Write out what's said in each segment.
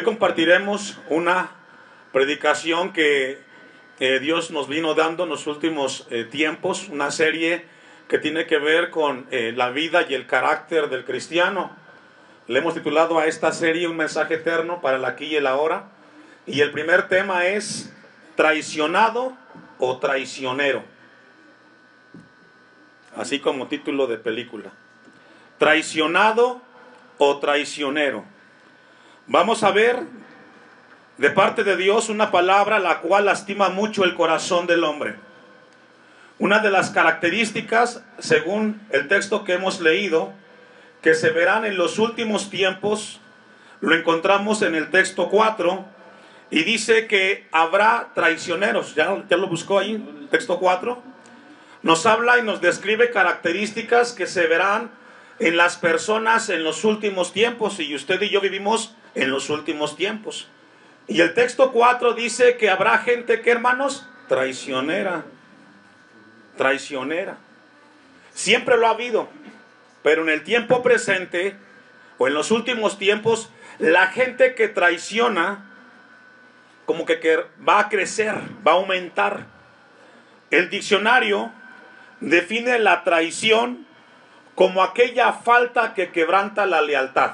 compartiremos una predicación que Dios nos vino dando en los últimos tiempos, una serie que tiene que ver con la vida y el carácter del cristiano. Le hemos titulado a esta serie Un mensaje eterno para el aquí y el ahora. Y el primer tema es traicionado o traicionero. Así como título de película. Traicionado o traicionero. Vamos a ver de parte de Dios una palabra la cual lastima mucho el corazón del hombre. Una de las características, según el texto que hemos leído, que se verán en los últimos tiempos, lo encontramos en el texto 4, y dice que habrá traicioneros. ¿Ya lo buscó ahí? Texto 4. Nos habla y nos describe características que se verán en las personas en los últimos tiempos, y usted y yo vivimos en los últimos tiempos. Y el texto 4 dice que habrá gente que, hermanos, traicionera. Traicionera. Siempre lo ha habido, pero en el tiempo presente o en los últimos tiempos, la gente que traiciona como que va a crecer, va a aumentar. El diccionario define la traición como aquella falta que quebranta la lealtad.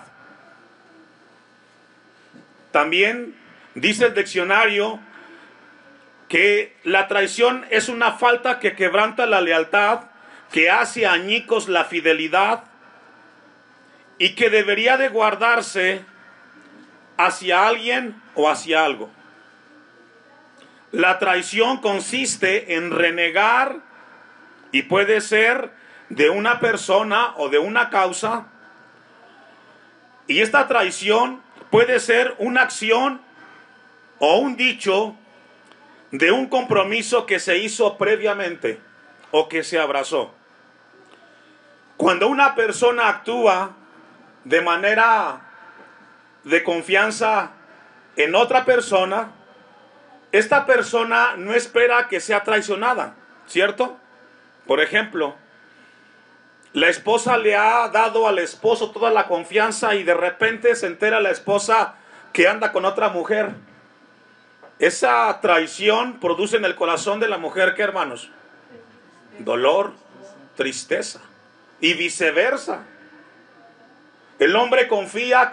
También dice el diccionario que la traición es una falta que quebranta la lealtad, que hace añicos la fidelidad y que debería de guardarse hacia alguien o hacia algo. La traición consiste en renegar y puede ser de una persona o de una causa, y esta traición puede ser una acción o un dicho de un compromiso que se hizo previamente o que se abrazó. Cuando una persona actúa de manera de confianza en otra persona, esta persona no espera que sea traicionada, ¿cierto? Por ejemplo, la esposa le ha dado al esposo toda la confianza y de repente se entera la esposa que anda con otra mujer. Esa traición produce en el corazón de la mujer, ¿qué, hermanos? Dolor, tristeza y viceversa. El hombre confía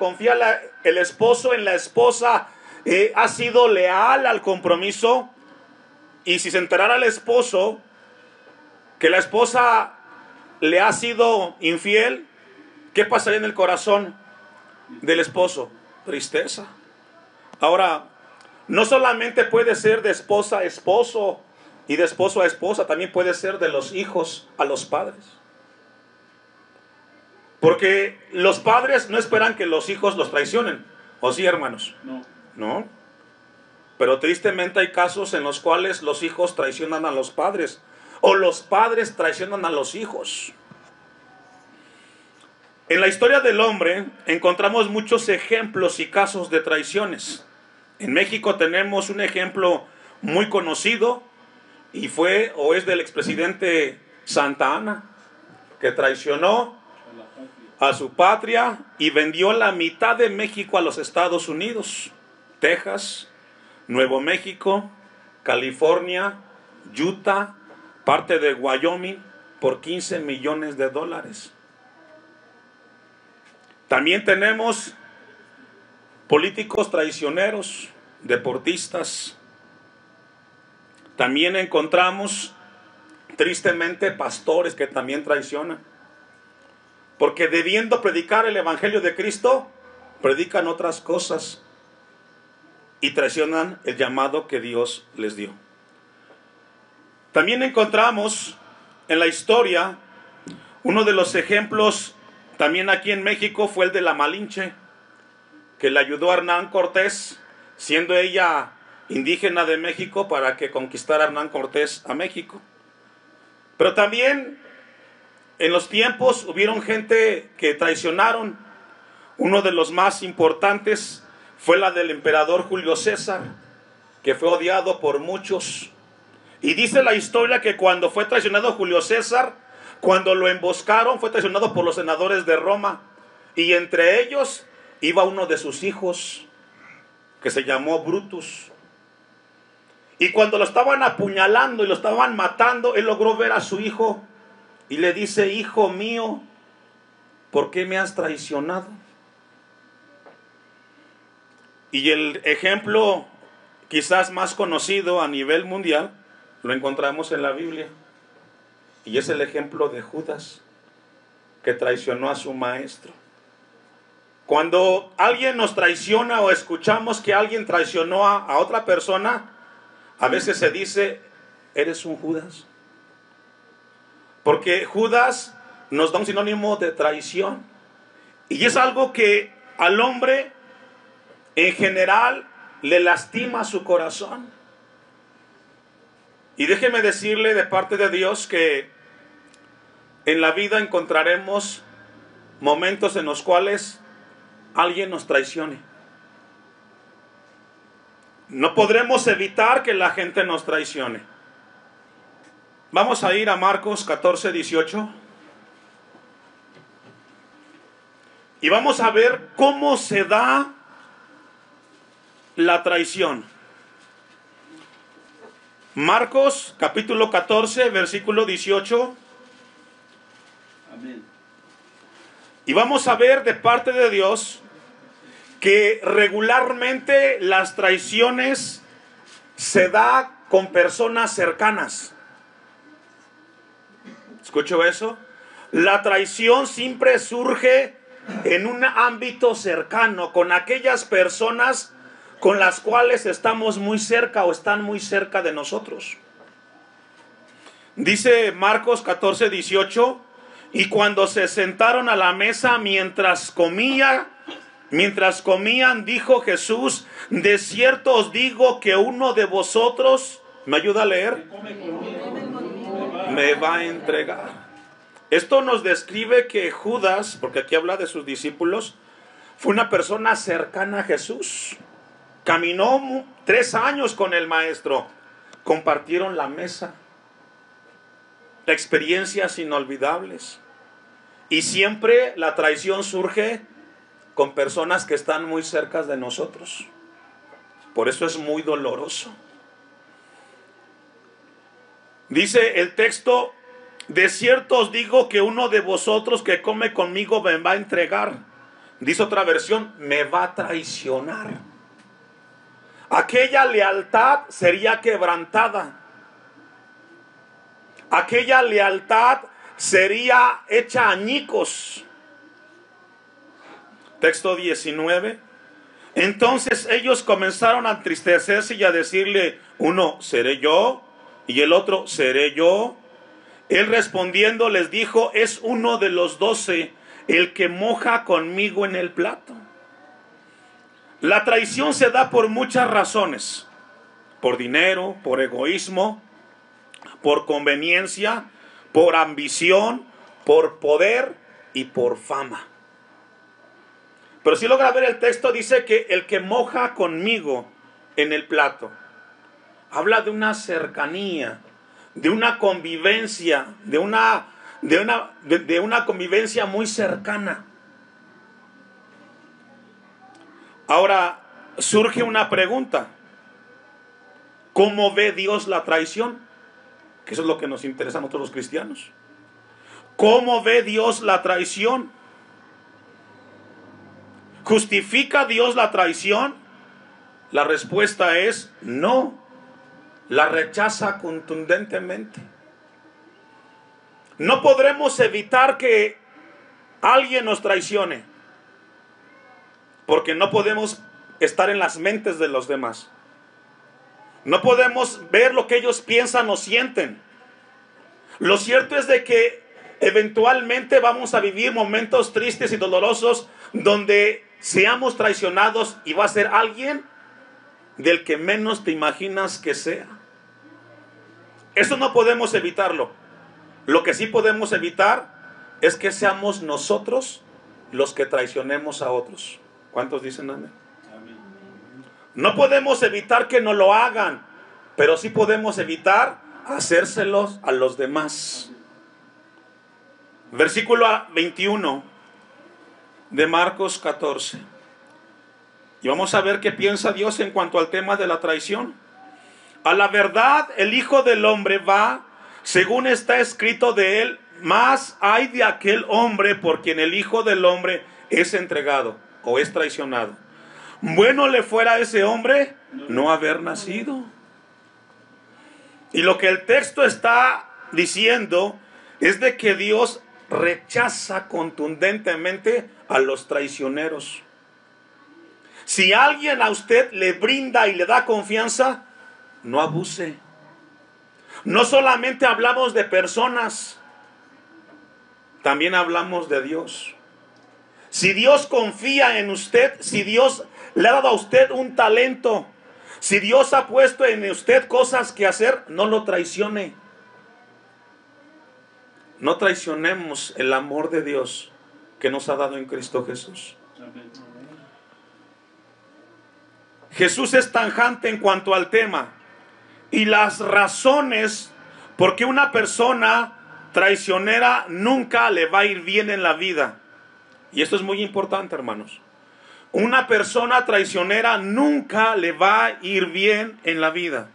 el esposo en la esposa, ha sido leal al compromiso, y si se enterara el esposo que la esposa le ha sido infiel, ¿qué pasaría en el corazón del esposo? Tristeza. Ahora, no solamente puede ser de esposa a esposo y de esposo a esposa, también puede ser de los hijos a los padres. Porque los padres no esperan que los hijos los traicionen, ¿o sí, hermanos? No. Pero tristemente hay casos en los cuales los hijos traicionan a los padres, o los padres traicionan a los hijos. En la historia del hombre encontramos muchos ejemplos y casos de traiciones. En México tenemos un ejemplo muy conocido y fue o es del expresidente Santa Anna, que traicionó a su patria y vendió la mitad de México a los Estados Unidos, Texas, Nuevo México, California, Utah, parte de Wyoming, por $15 millones. También tenemos políticos traicioneros, deportistas. También encontramos, tristemente, pastores que también traicionan. Porque debiendo predicar el evangelio de Cristo, predican otras cosas y traicionan el llamado que Dios les dio. También encontramos en la historia uno de los ejemplos, también aquí en México, fue el de la Malinche, que le ayudó a Hernán Cortés, siendo ella indígena de México, para que conquistara Hernán Cortés a México. Pero también en los tiempos hubieron gente que traicionaron. Uno de los más importantes fue la del emperador Julio César, que fue odiado por muchos. Y dice la historia que cuando fue traicionado Julio César, cuando lo emboscaron, fue traicionado por los senadores de Roma, y entre ellos iba uno de sus hijos. que se llamó Brutus. Y cuando lo estaban apuñalando y lo estaban matando, él logró ver a su hijo y le dice: hijo mío, ¿por qué me has traicionado? Y el ejemplo quizás más conocido a nivel mundial lo encontramos en la Biblia. Y es el ejemplo de Judas, que traicionó a su maestro. Cuando alguien nos traiciona o escuchamos que alguien traicionó a otra persona, a veces se dice: eres un Judas. Porque Judas nos da un sinónimo de traición. Y es algo que al hombre en general le lastima su corazón. Y déjeme decirle de parte de Dios que en la vida encontraremos momentos en los cuales alguien nos traicione. No podremos evitar que la gente nos traicione. Vamos a ir a Marcos 14, 18. Y vamos a ver cómo se da la traición. Marcos capítulo 14, versículo 18. Amén. Y vamos a ver de parte de Dios que regularmente las traiciones se da con personas cercanas. ¿Escucho eso? La traición siempre surge en un ámbito cercano, con aquellas personas con las cuales estamos muy cerca o están muy cerca de nosotros. Dice Marcos 14, 18: y cuando se sentaron a la mesa mientras comían, dijo Jesús: de cierto os digo que uno de vosotros, ¿me ayuda a leer? Me va a entregar. Esto nos describe que Judas, porque aquí habla de sus discípulos, fue una persona cercana a Jesús. Caminó 3 años con el maestro. Compartieron la mesa. Experiencias inolvidables. Y siempre la traición surge con personas que están muy cerca de nosotros. Por eso es muy doloroso. Dice el texto: de cierto os digo que uno de vosotros que come conmigo me va a entregar. Dice otra versión: me va a traicionar. Aquella lealtad sería quebrantada. Aquella lealtad sería hecha añicos. Texto 19. Entonces ellos comenzaron a entristecerse y a decirle, uno: ¿seré yo? Y el otro: ¿seré yo? Él respondiendo les dijo: es uno de los 12, el que moja conmigo en el plato. La traición se da por muchas razones: por dinero, por egoísmo, por conveniencia, por ambición, por poder y por fama. Pero si logra ver el texto, dice que el que moja conmigo en el plato habla de una cercanía, de una convivencia, de una convivencia muy cercana. Ahora surge una pregunta: ¿cómo ve Dios la traición? Que eso es lo que nos interesa a nosotros los cristianos. ¿Cómo ve Dios la traición? ¿Justifica Dios la traición? La respuesta es no. La rechaza contundentemente. No podremos evitar que alguien nos traicione, porque no podemos estar en las mentes de los demás. No podemos ver lo que ellos piensan o sienten. Lo cierto es de que eventualmente vamos a vivir momentos tristes y dolorosos donde seamos traicionados, y va a ser alguien del que menos te imaginas que sea. Eso no podemos evitarlo. Lo que sí podemos evitar es que seamos nosotros los que traicionemos a otros. ¿Cuántos dicen amén? No podemos evitar que nos lo hagan, pero sí podemos evitar hacérselos a los demás. Versículo 21 de Marcos 14. Y vamos a ver qué piensa Dios en cuanto al tema de la traición. A la verdad, el Hijo del Hombre va, según está escrito de él, más hay de aquel hombre por quien el Hijo del Hombre es entregado o es traicionado. Bueno le fuera a ese hombre no haber nacido. Y lo que el texto está diciendo es de que Dios rechaza contundentemente a los traicioneros. Si alguien a usted le brinda y le da confianza, no abuse. No solamente hablamos de personas, también hablamos de Dios. Si Dios confía en usted, si Dios le ha dado a usted un talento, si Dios ha puesto en usted cosas que hacer, no lo traicione. No traicionemos el amor de Dios que nos ha dado en Cristo Jesús. Jesús es tajante en cuanto al tema y las razones por qué una persona traicionera nunca le va a ir bien en la vida. Y esto es muy importante, hermanos. Una persona traicionera nunca le va a ir bien en la vida.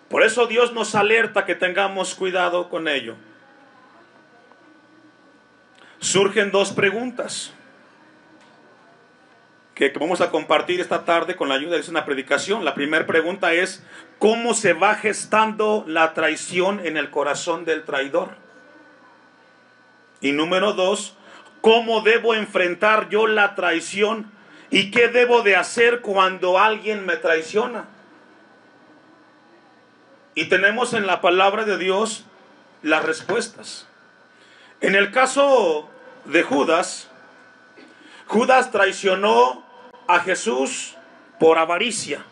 Por eso Dios nos alerta que tengamos cuidado con ello. Surgen dos preguntas que vamos a compartir esta tarde con la ayuda de una predicación. La primera pregunta es: ¿cómo se va gestando la traición en el corazón del traidor? Y número dos, ¿cómo debo enfrentar yo la traición? ¿Y qué debo de hacer cuando alguien me traiciona? Y tenemos en la palabra de Dios las respuestas. En el caso de Judas, Judas traicionó a Jesús por avaricia.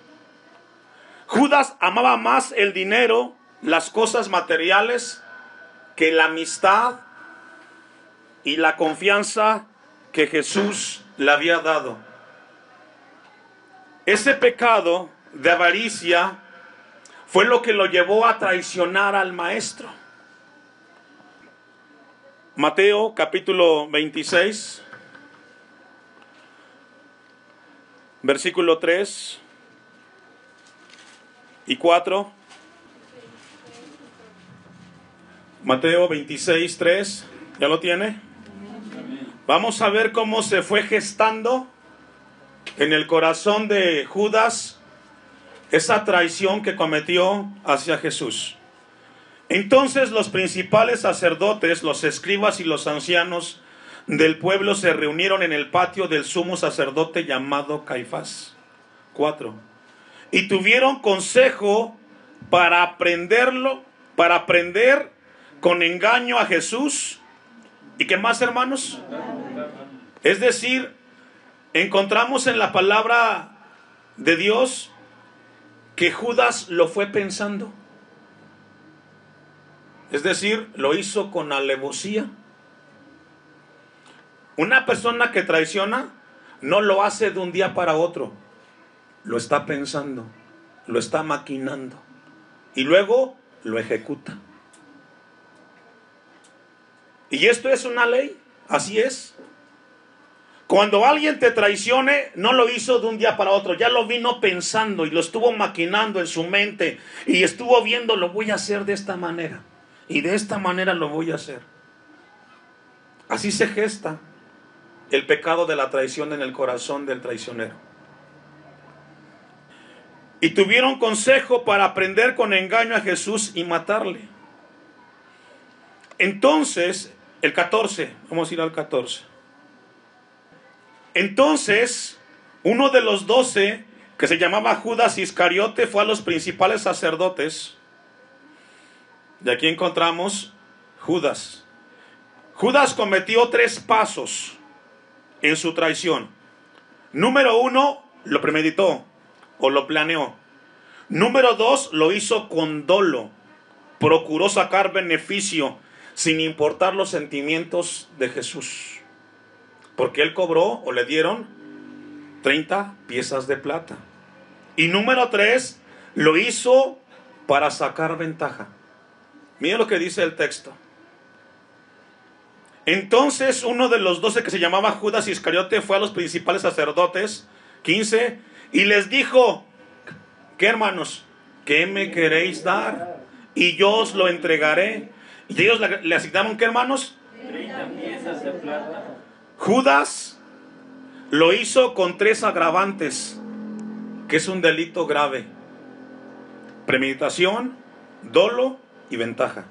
Judas amaba más el dinero, las cosas materiales, que la amistad y la confianza que Jesús le había dado. Ese pecado de avaricia fue lo que lo llevó a traicionar al Maestro. Mateo capítulo 26, versículo 3 y 4. Mateo 26, 3. ¿Ya lo tiene? Vamos a ver cómo se fue gestando en el corazón de Judas esa traición que cometió hacia Jesús. Entonces los principales sacerdotes, los escribas y los ancianos del pueblo se reunieron en el patio del sumo sacerdote llamado Caifás. 4. Y tuvieron consejo para prender con engaño a Jesús. ¿Y qué más, hermanos? Es decir, encontramos en la palabra de Dios que Judas lo fue pensando. Es decir, lo hizo con alevosía. Una persona que traiciona no lo hace de un día para otro. Lo está pensando, lo está maquinando y luego lo ejecuta. Y esto es una ley, así es. Cuando alguien te traicione, no lo hizo de un día para otro, ya lo vino pensando y lo estuvo maquinando en su mente y estuvo viendo: lo voy a hacer de esta manera y de esta manera lo voy a hacer. Así se gesta el pecado de la traición en el corazón del traicionero. Y tuvieron consejo para prender con engaño a Jesús y matarle. Entonces, el 14, vamos a ir al 14. Entonces, uno de los 12, que se llamaba Judas Iscariote, fue a los principales sacerdotes. De aquí encontramos Judas. Judas cometió 3 pasos en su traición. Número 1, lo premeditó o lo planeó. Número 2, lo hizo con dolo. Procuró sacar beneficio sin importar los sentimientos de Jesús. Porque él cobró o le dieron 30 piezas de plata. Y número 3, lo hizo para sacar ventaja. Miren lo que dice el texto. Entonces uno de los 12, que se llamaba Judas Iscariote, fue a los principales sacerdotes, 15, y les dijo: ¿qué, hermanos? ¿Qué me queréis dar? Y yo os lo entregaré. Y ellos le asignaron, ¿qué, hermanos? 30 piezas de plata. Judas lo hizo con 3 agravantes, que es un delito grave: premeditación, dolo y ventaja.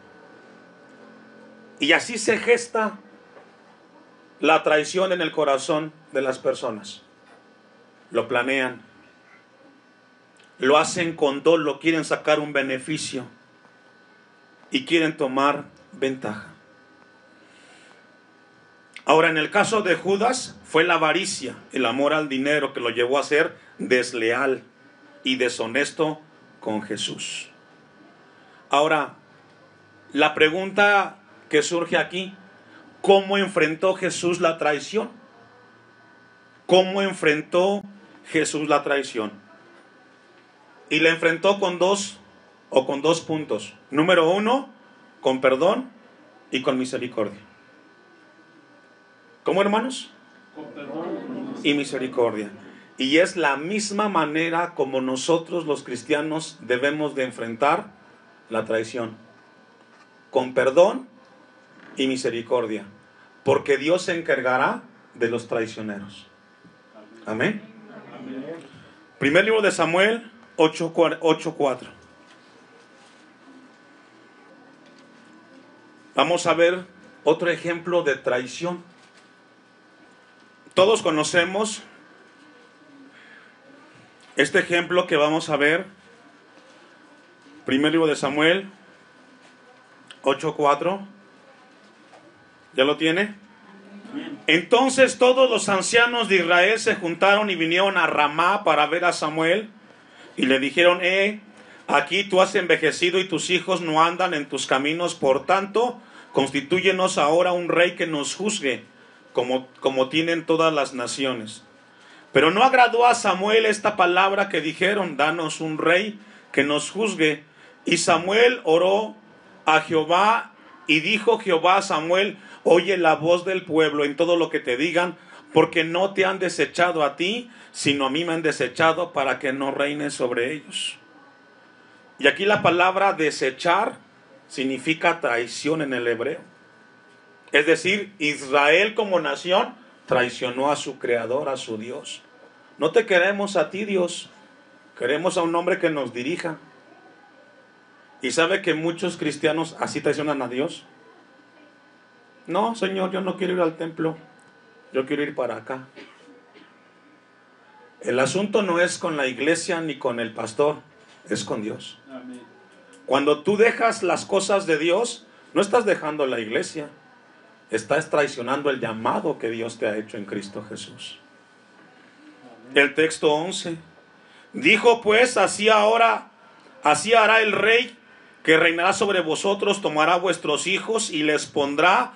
Y así se gesta la traición en el corazón de las personas. Lo planean, lo hacen con dolo, quieren sacar un beneficio y quieren tomar ventaja. Ahora, en el caso de Judas, fue la avaricia, el amor al dinero, que lo llevó a ser desleal y deshonesto con Jesús. Ahora, la pregunta que surge aquí: ¿cómo enfrentó Jesús la traición? ¿Cómo enfrentó Jesús la traición? Y la enfrentó con dos puntos. Número 1, con perdón y con misericordia. ¿Cómo, hermanos? Con perdón Y misericordia. Y es la misma manera como nosotros los cristianos debemos de enfrentar la traición: con perdón y misericordia, porque Dios se encargará de los traicioneros. Amén. Primer libro de Samuel 8:4. Vamos a ver otro ejemplo de traición. Todos conocemos este ejemplo que vamos a ver. Primer libro de Samuel 8:4. ¿Ya lo tiene? Entonces todos los ancianos de Israel se juntaron y vinieron a Ramá para ver a Samuel, y le dijeron: aquí tú has envejecido y tus hijos no andan en tus caminos, por tanto constitúyenos ahora un rey que nos juzgue, como tienen todas las naciones. Pero no agradó a Samuel esta palabra que dijeron: danos un rey que nos juzgue. Y Samuel oró a Jehová, y dijo Jehová a Samuel: oye la voz del pueblo en todo lo que te digan, porque no te han desechado a ti, sino a mí me han desechado, para que no reines sobre ellos. Y aquí la palabra desechar significa traición en el hebreo. Es decir, Israel como nación traicionó a su creador, a su Dios. No te queremos a ti, Dios, queremos a un hombre que nos dirija. ¿Y sabe que muchos cristianos así traicionan a Dios? No, Señor, yo no quiero ir al templo, yo quiero ir para acá. El asunto no es con la iglesia ni con el pastor, es con Dios. Amén. Cuando tú dejas las cosas de Dios, no estás dejando la iglesia, estás traicionando el llamado que Dios te ha hecho en Cristo Jesús. El texto 11. Dijo pues: así hará el rey que reinará sobre vosotros, tomará vuestros hijos y les pondrá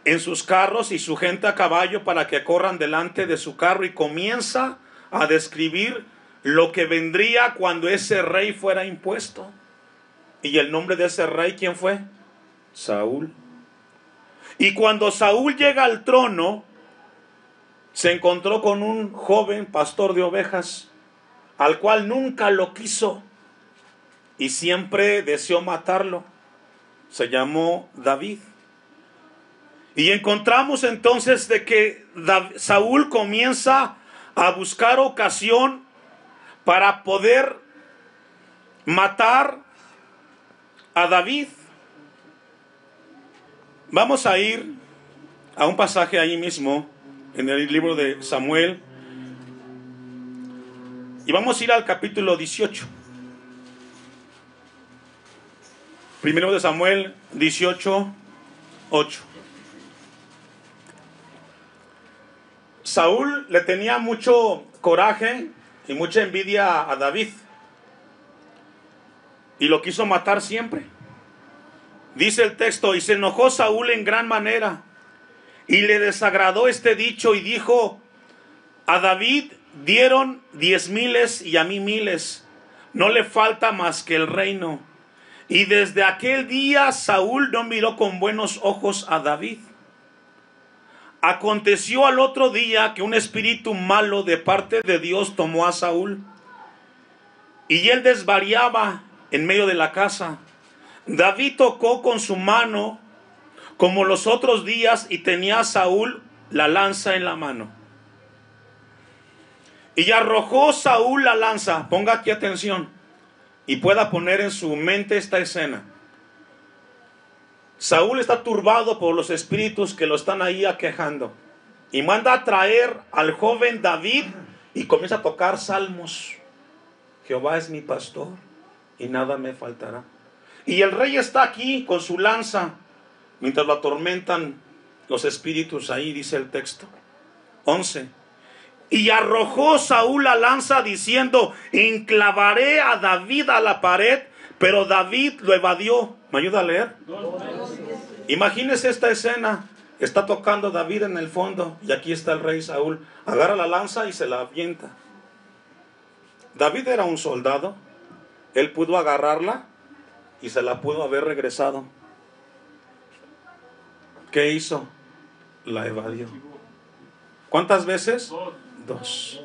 en sus carros y su gente a caballo, para que corran delante de su carro. Y comienza a describir lo que vendría cuando ese rey fuera impuesto. Y el nombre de ese rey, ¿quién fue? Saúl. Y cuando Saúl llega al trono, se encontró con un joven pastor de ovejas, al cual nunca lo quiso y siempre deseó matarlo. Se llamó David. Y encontramos entonces de que Saúl comienza a buscar ocasión para poder matar a David. Vamos a ir a un pasaje ahí mismo en el libro de Samuel, y vamos a ir al capítulo 18. Primero de Samuel 18:8. Saúl le tenía mucho coraje y mucha envidia a David, y lo quiso matar siempre. Dice el texto: y se enojó Saúl en gran manera, y le desagradó este dicho, y dijo: a David dieron 10,000 y a mí 1,000, no le falta más que el reino. Y desde aquel día Saúl no miró con buenos ojos a David. Aconteció al otro día que un espíritu malo de parte de Dios tomó a Saúl, y él desvariaba en medio de la casa. David tocó con su mano como los otros días, y tenía a Saúl la lanza en la mano. Y arrojó Saúl la lanza. Ponga aquí atención y pueda poner en su mente esta escena. Saúl está turbado por los espíritus que lo están ahí aquejando, y manda a traer al joven David y comienza a tocar salmos. Jehová es mi pastor y nada me faltará. Y el rey está aquí con su lanza mientras lo atormentan los espíritus. Ahí dice el texto 11. Y arrojó Saúl la lanza diciendo: enclavaré a David a la pared. Pero David lo evadió. ¿Me ayuda a leer? Imagínese esta escena. Está tocando David en el fondo, y aquí está el rey Saúl. Agarra la lanza y se la avienta. David era un soldado. Él pudo agarrarla y se la pudo haber regresado. ¿Qué hizo? La evadió. ¿Cuántas veces? 2.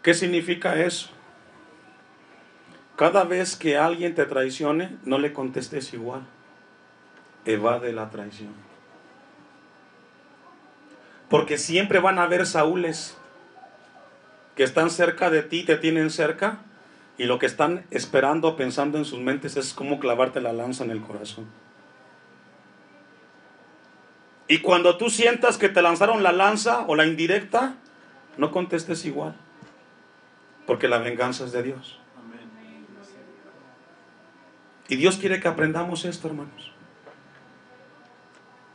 ¿Qué significa eso? Cada vez que alguien te traicione, no le contestes igual. Evade la traición. Porque siempre van a haber Saúles que están cerca de ti, te tienen cerca, y lo que están esperando, pensando en sus mentes, es cómo clavarte la lanza en el corazón. Y cuando tú sientas que te lanzaron la lanza o la indirecta, no contestes igual, porque la venganza es de Dios. Y Dios quiere que aprendamos esto, hermanos.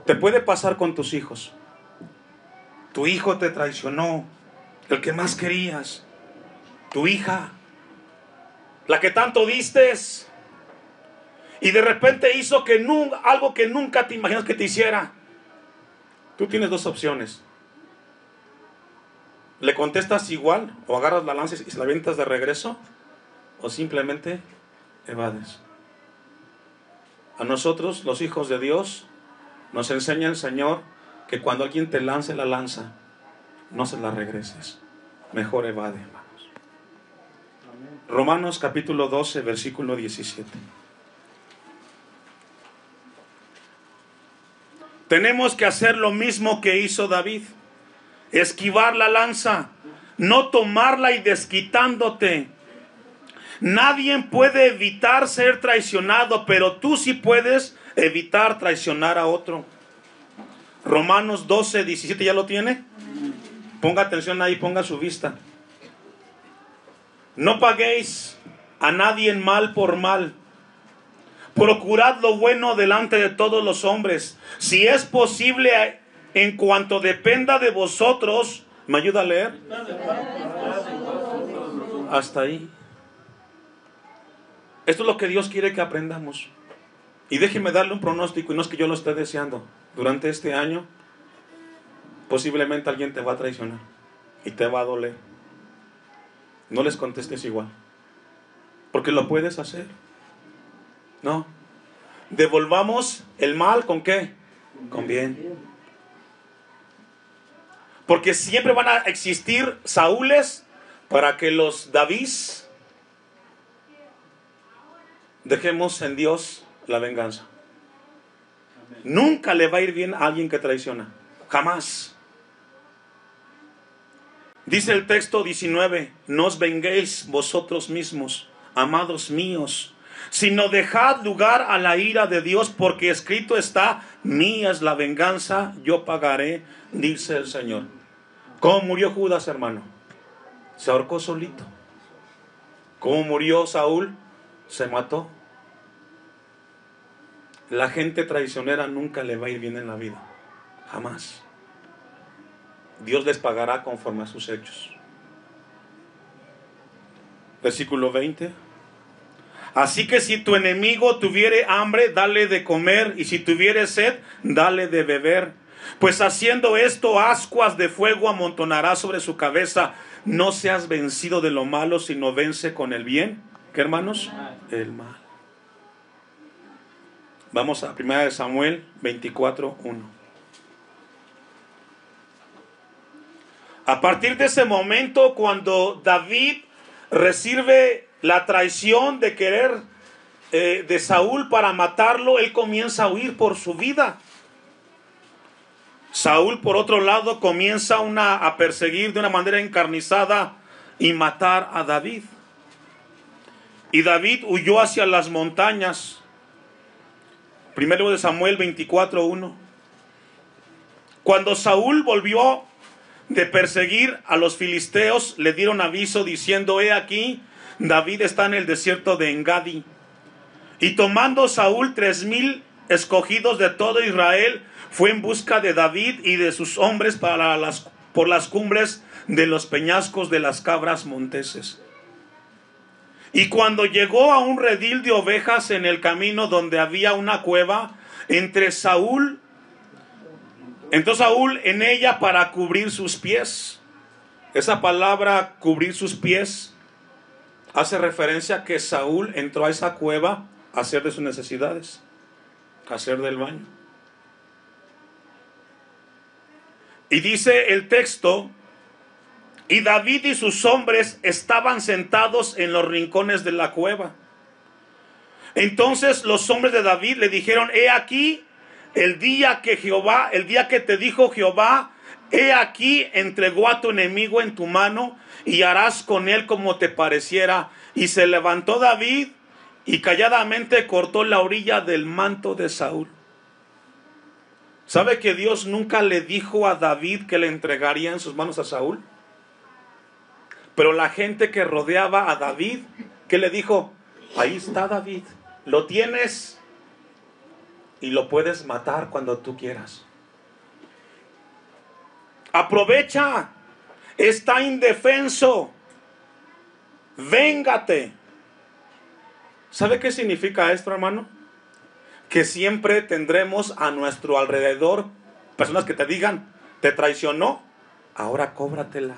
Te puede pasar con tus hijos. Tu hijo te traicionó, el que más querías. Tu hija, la que tanto vistes, y de repente hizo algo que nunca te imaginas que te hiciera. Tú tienes 2 opciones. Le contestas igual, o agarras la lanza y se la avientas de regreso, o simplemente evades. A nosotros, los hijos de Dios, nos enseña el Señor que cuando alguien te lance la lanza, no se la regreses. Mejor evade, hermanos. Romanos capítulo 12, versículo 17. Tenemos que hacer lo mismo que hizo David. Esquivar la lanza, no tomarla y desquitándote. Nadie puede evitar ser traicionado, pero tú sí puedes evitar traicionar a otro. Romanos 12, 17, ¿ya lo tiene? Ponga atención ahí, ponga su vista. No paguéis a nadie mal por mal. Procurad lo bueno delante de todos los hombres. Si es posible, en cuanto dependa de vosotros. ¿Me ayuda a leer? Hasta ahí. Esto es lo que Dios quiere que aprendamos. Y déjeme darle un pronóstico, y no es que yo lo esté deseando. Durante este año, posiblemente alguien te va a traicionar y te va a doler. No les contestes igual, porque lo puedes hacer. No. Devolvamos el mal, ¿con qué? Con bien. Porque siempre van a existir Saúles para que los Davíds dejemos en Dios la venganza. Nunca le va a ir bien a alguien que traiciona. Jamás. Dice el texto 19: no os venguéis vosotros mismos, amados míos, sino dejad lugar a la ira de Dios, porque escrito está: mía es la venganza, yo pagaré, dice el Señor. ¿Cómo murió Judas, hermano? Se ahorcó solito. ¿Cómo murió Saúl? Se mató. La gente traicionera nunca le va a ir bien en la vida. Jamás. Dios les pagará conforme a sus hechos. Versículo 20. Así que si tu enemigo tuviere hambre, dale de comer, y si tuviere sed, dale de beber. Pues haciendo esto, ascuas de fuego amontonará sobre su cabeza. No seas vencido de lo malo, sino vence con el bien. ¿Qué, hermanos? El mal. Vamos a 1 Samuel 24:1. A partir de ese momento, cuando David recibe la traición de querer de Saúl para matarlo, él comienza a huir por su vida. Saúl, por otro lado, comienza a perseguir de una manera encarnizada y matar a David. Y David huyó hacia las montañas. Primero de Samuel 24:1. Cuando Saúl volvió de perseguir a los filisteos, le dieron aviso diciendo: he aquí, David está en el desierto de Engadi. Y tomando Saúl 3,000 escogidos de todo Israel, fue en busca de David y de sus hombres por las cumbres de los peñascos de las cabras monteses. Y cuando llegó a un redil de ovejas en el camino donde había una cueva, entró Saúl en ella para cubrir sus pies. Esa palabra cubrir sus pies hace referencia a que Saúl entró a esa cueva a hacer de sus necesidades, a hacer del baño. Y dice el texto: y David y sus hombres estaban sentados en los rincones de la cueva. Entonces los hombres de David le dijeron: he aquí, el día que te dijo Jehová, he aquí entregó a tu enemigo en tu mano y harás con él como te pareciera. Y se levantó David y calladamente cortó la orilla del manto de Saúl. ¿Sabe que Dios nunca le dijo a David que le entregaría en sus manos a Saúl? Pero la gente que rodeaba a David, ¿qué le dijo? Ahí está David, lo tienes y lo puedes matar cuando tú quieras. Aprovecha, está indefenso, véngate. ¿Sabe qué significa esto, hermano? Que siempre tendremos a nuestro alrededor personas que te digan: te traicionó, ahora cóbratela.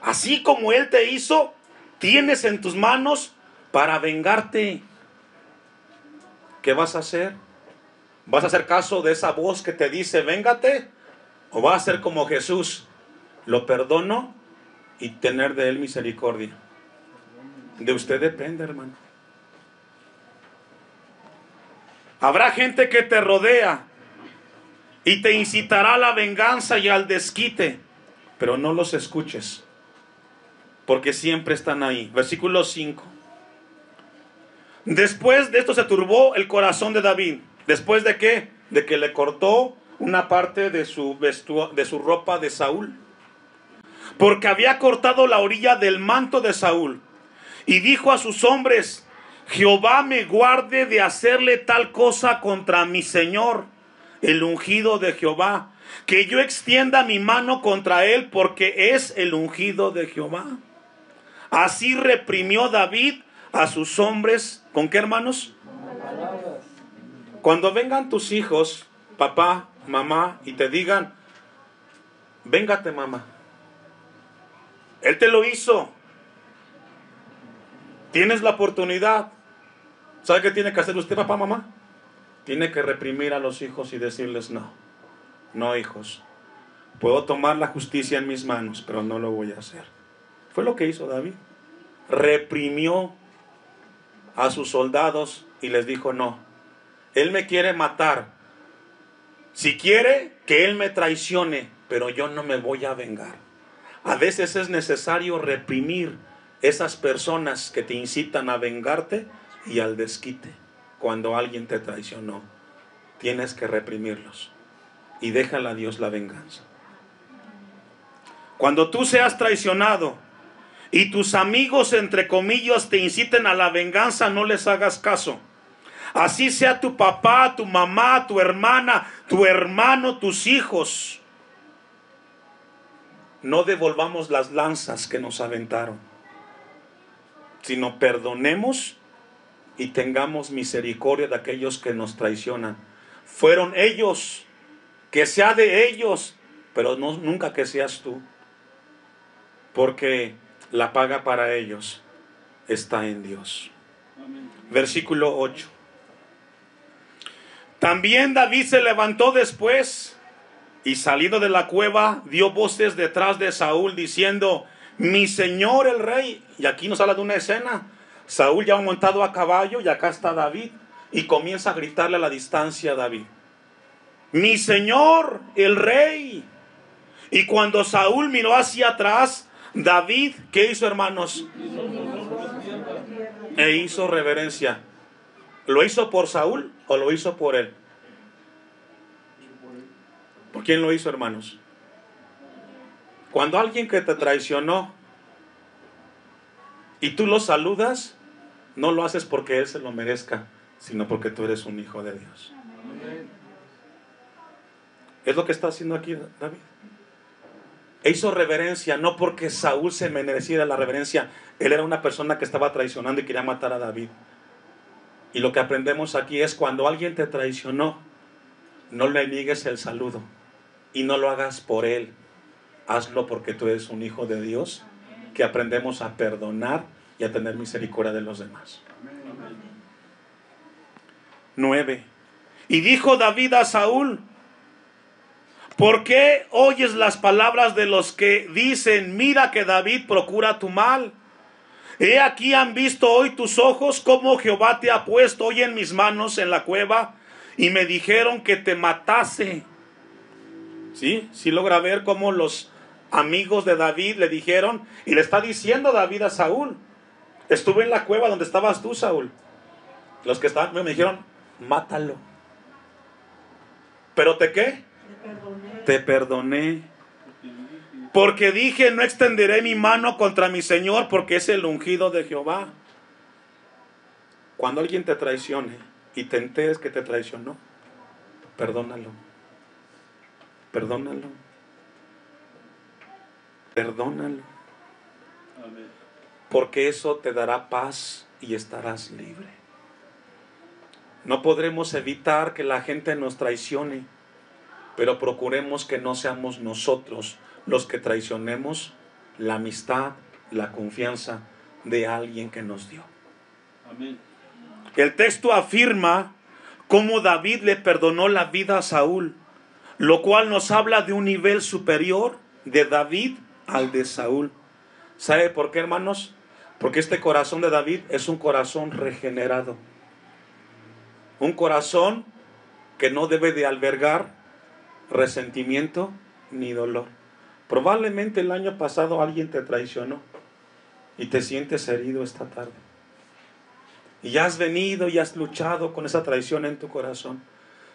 Así como él te hizo, tienes en tus manos para vengarte. ¿Qué vas a hacer? ¿Vas a hacer caso de esa voz que te dice véngate? ¿O vas a ser como Jesús? Lo perdono y tener de él misericordia. De usted depende, hermano. Habrá gente que te rodea y te incitará a la venganza y al desquite, pero no los escuches, porque siempre están ahí. Versículo 5. Después de esto se turbó el corazón de David. ¿Después de qué? De que le cortó una parte de su ropa de Saúl, porque había cortado la orilla del manto de Saúl. Y dijo a sus hombres: Jehová me guarde de hacerle tal cosa contra mi señor, el ungido de Jehová, que yo extienda mi mano contra él, porque es el ungido de Jehová. Así reprimió David a sus hombres. ¿Con qué, hermanos? Cuando vengan tus hijos, papá, mamá, y te digan: véngate, mamá, él te lo hizo, tienes la oportunidad. ¿Sabe qué tiene que hacer usted, papá, mamá? Tiene que reprimir a los hijos y decirles: no, hijos, puedo tomar la justicia en mis manos, pero no lo voy a hacer. Fue lo que hizo David. Reprimió a sus soldados y les dijo: no, él me quiere matar. Si quiere, que él me traicione, pero yo no me voy a vengar. A veces es necesario reprimir esas personas que te incitan a vengarte y al desquite. Cuando alguien te traicionó, tienes que reprimirlos y déjale a Dios la venganza. Cuando tú seas traicionado y tus amigos, entre comillas, te inciten a la venganza, no les hagas caso. Así sea tu papá, tu mamá, tu hermana, tu hermano, tus hijos. No devolvamos las lanzas que nos aventaron, sino perdonemos y tengamos misericordia de aquellos que nos traicionan. Fueron ellos, que sea de ellos, pero no, nunca que seas tú, porque la paga para ellos está en Dios. Amén. Versículo 8. También David se levantó después Y salido de la cueva, dio voces detrás de Saúl diciendo: mi señor el rey. Y aquí nos habla de una escena. Saúl ya ha montado a caballo y acá está David. Y comienza a gritarle a la distancia a David: mi señor el rey. Y cuando Saúl miró hacia atrás, David, ¿qué hizo, hermanos? E hizo reverencia. ¿Lo hizo por Saúl o lo hizo por él? ¿Por quién lo hizo, hermanos? Cuando alguien que te traicionó y tú lo saludas, no lo haces porque él se lo merezca, sino porque tú eres un hijo de Dios. Es lo que está haciendo aquí David. E hizo reverencia, no porque Saúl se mereciera la reverencia. Él era una persona que estaba traicionando y quería matar a David. Y lo que aprendemos aquí es: cuando alguien te traicionó, no le niegues el saludo. Y no lo hagas por él. Hazlo porque tú eres un hijo de Dios, que aprendemos a perdonar y a tener misericordia de los demás. 9. Y dijo David a Saúl: ¿por qué oyes las palabras de los que dicen: mira que David procura tu mal? He aquí han visto hoy tus ojos cómo Jehová te ha puesto hoy en mis manos en la cueva, y me dijeron que te matase. Sí logra ver cómo los amigos de David le dijeron, y le está diciendo David a Saúl: estuve en la cueva donde estabas tú, Saúl. Los que estaban me dijeron: mátalo. ¿Pero qué? Te perdoné. Porque dije: no extenderé mi mano contra mi Señor, porque es el ungido de Jehová. Cuando alguien te traicione y te enteres que te traicionó, perdónalo. Perdónalo. Perdónalo. Porque eso te dará paz y estarás libre. No podremos evitar que la gente nos traicione, pero procuremos que no seamos nosotros los que traicionemos la amistad, la confianza de alguien que nos dio. Amén. El texto afirma cómo David le perdonó la vida a Saúl, lo cual nos habla de un nivel superior de David al de Saúl. ¿Sabe por qué, hermanos? Porque este corazón de David es un corazón regenerado. Un corazón que no debe de albergar resentimiento ni dolor. Probablemente el año pasado alguien te traicionó y te sientes herido esta tarde. Y ya has venido y has luchado con esa traición en tu corazón.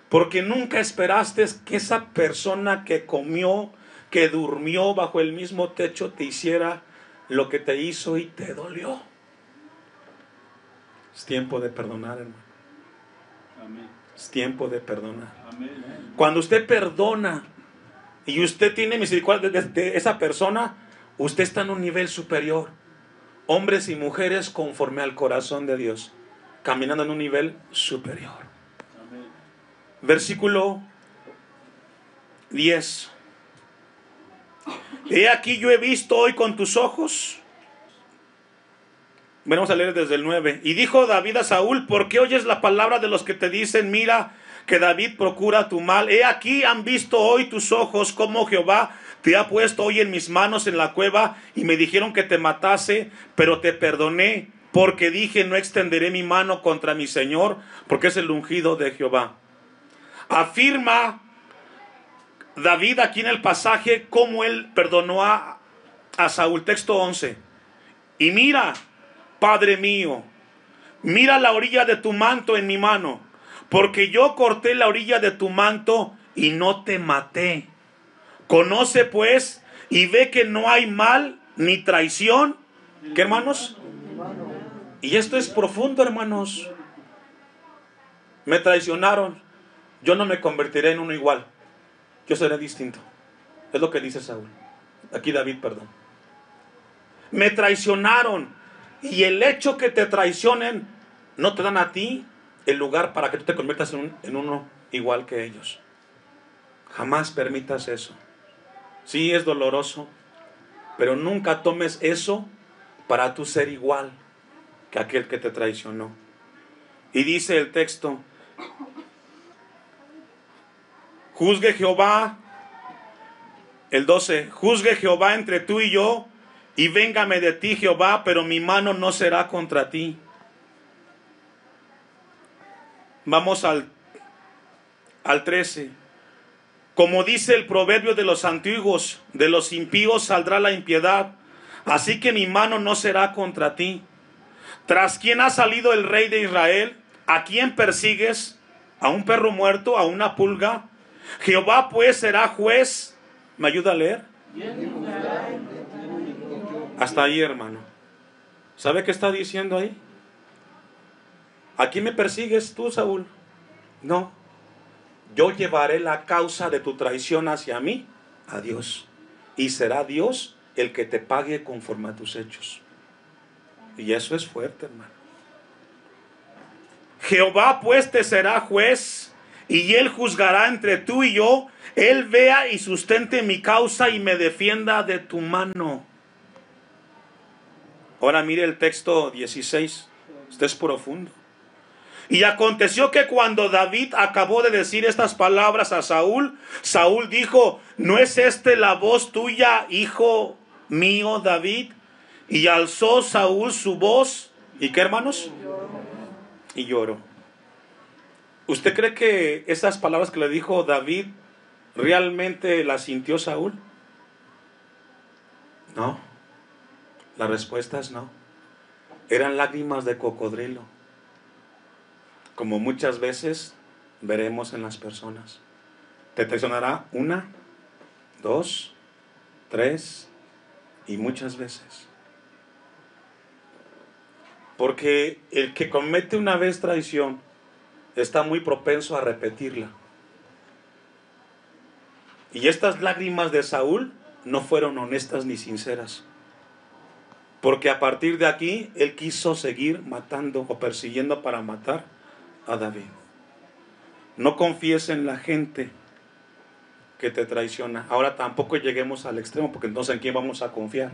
Porque nunca esperaste que esa persona que comió, que durmió bajo el mismo techo, te hiciera lo que te hizo y te dolió. Es tiempo de perdonar, hermano. Amén. Es tiempo de perdonar. Amén. Cuando usted perdona y usted tiene misericordia de esa persona, usted está en un nivel superior. Hombres y mujeres conforme al corazón de Dios, caminando en un nivel superior. Amén. Versículo 10. He aquí yo he visto hoy con tus ojos. Bueno, vamos a leer desde el 9. Y dijo David a Saúl: ¿por qué oyes la palabra de los que te dicen: mira que David procura tu mal? He aquí han visto hoy tus ojos cómo Jehová te ha puesto hoy en mis manos en la cueva, y me dijeron que te matase, pero te perdoné, porque dije: no extenderé mi mano contra mi Señor, porque es el ungido de Jehová. Afirma David aquí en el pasaje cómo él perdonó a Saúl. Texto 11. Y mira, Padre mío, mira la orilla de tu manto en mi mano, porque yo corté la orilla de tu manto y no te maté. Conoce pues y ve que no hay mal ni traición. ¿Qué, hermanos? Y esto es profundo, hermanos. Me traicionaron. Yo no me convertiré en uno igual. Yo seré distinto. Es lo que dice Saúl. Aquí David, perdón. Me traicionaron. Y el hecho que te traicionen no te dan a ti el lugar para que tú te conviertas en uno igual que ellos. Jamás permitas eso. Sí, es doloroso, pero nunca tomes eso para tú ser igual que aquel que te traicionó. Y dice el texto: juzgue Jehová El 12, juzgue Jehová entre tú y yo, y véngame de ti Jehová, pero mi mano no será contra ti. Vamos al 13. Como dice el proverbio de los antiguos, de los impíos saldrá la impiedad, así que mi mano no será contra ti. ¿Tras quién ha salido el rey de Israel? ¿A quién persigues? ¿A un perro muerto? ¿A una pulga? Jehová pues será juez. ¿Me ayuda a leer? Hasta ahí, hermano. ¿Sabe qué está diciendo ahí? ¿A quién me persigues tú, Saúl? No. Yo llevaré la causa de tu traición hacia mí, a Dios. Y será Dios el que te pague conforme a tus hechos. Y eso es fuerte, hermano. Jehová pues te será juez, y él juzgará entre tú y yo. Él vea y sustente mi causa y me defienda de tu mano. Ahora mire el texto 16. Este es profundo. Y aconteció que cuando David acabó de decir estas palabras a Saúl, Saúl dijo: ¿no es este la voz tuya, hijo mío David? Y alzó Saúl su voz. ¿Y qué, hermanos? Y lloró. ¿Usted cree que esas palabras que le dijo David realmente las sintió Saúl? No. La respuesta es no. Eran lágrimas de cocodrilo, como muchas veces veremos en las personas. Te traicionará 1, 2, 3 y muchas veces. Porque el que comete una vez traición está muy propenso a repetirla. Y estas lágrimas de Saúl no fueron honestas ni sinceras. Porque a partir de aquí, él quiso seguir matando o persiguiendo para matar a David. No confíes en la gente que te traiciona. Ahora tampoco lleguemos al extremo, porque entonces ¿en quién vamos a confiar?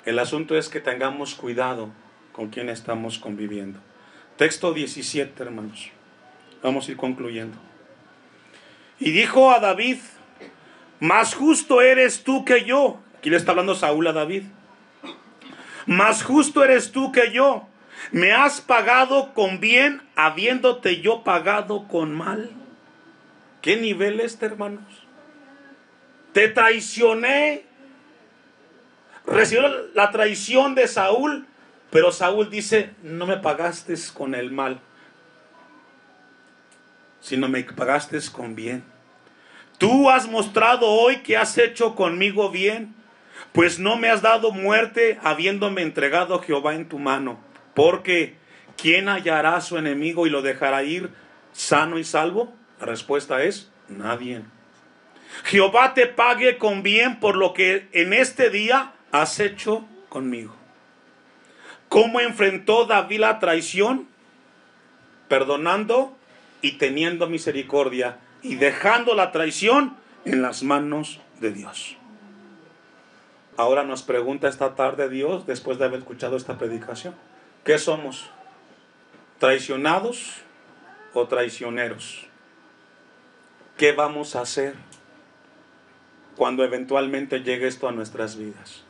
El asunto es que tengamos cuidado con quién estamos conviviendo. Texto 17, hermanos. Vamos a ir concluyendo. Y dijo a David: más justo eres tú que yo. Aquí le está hablando Saúl a David. Más justo eres tú que yo. Me has pagado con bien, habiéndote yo pagado con mal. ¿Qué nivel este, hermanos? Te traicioné. Recibió la traición de Saúl, pero Saúl dice: no me pagaste con el mal, sino me pagaste con bien. Tú has mostrado hoy que has hecho conmigo bien, pues no me has dado muerte, habiéndome entregado Jehová en tu mano. Porque ¿quién hallará a su enemigo y lo dejará ir sano y salvo? La respuesta es: nadie. Jehová te pague con bien por lo que en este día has hecho conmigo. ¿Cómo enfrentó David la traición? Perdonando y teniendo misericordia, y dejando la traición en las manos de Dios. Ahora nos pregunta esta tarde Dios, después de haber escuchado esta predicación: ¿qué somos? ¿Traicionados o traicioneros? ¿Qué vamos a hacer cuando eventualmente llegue esto a nuestras vidas?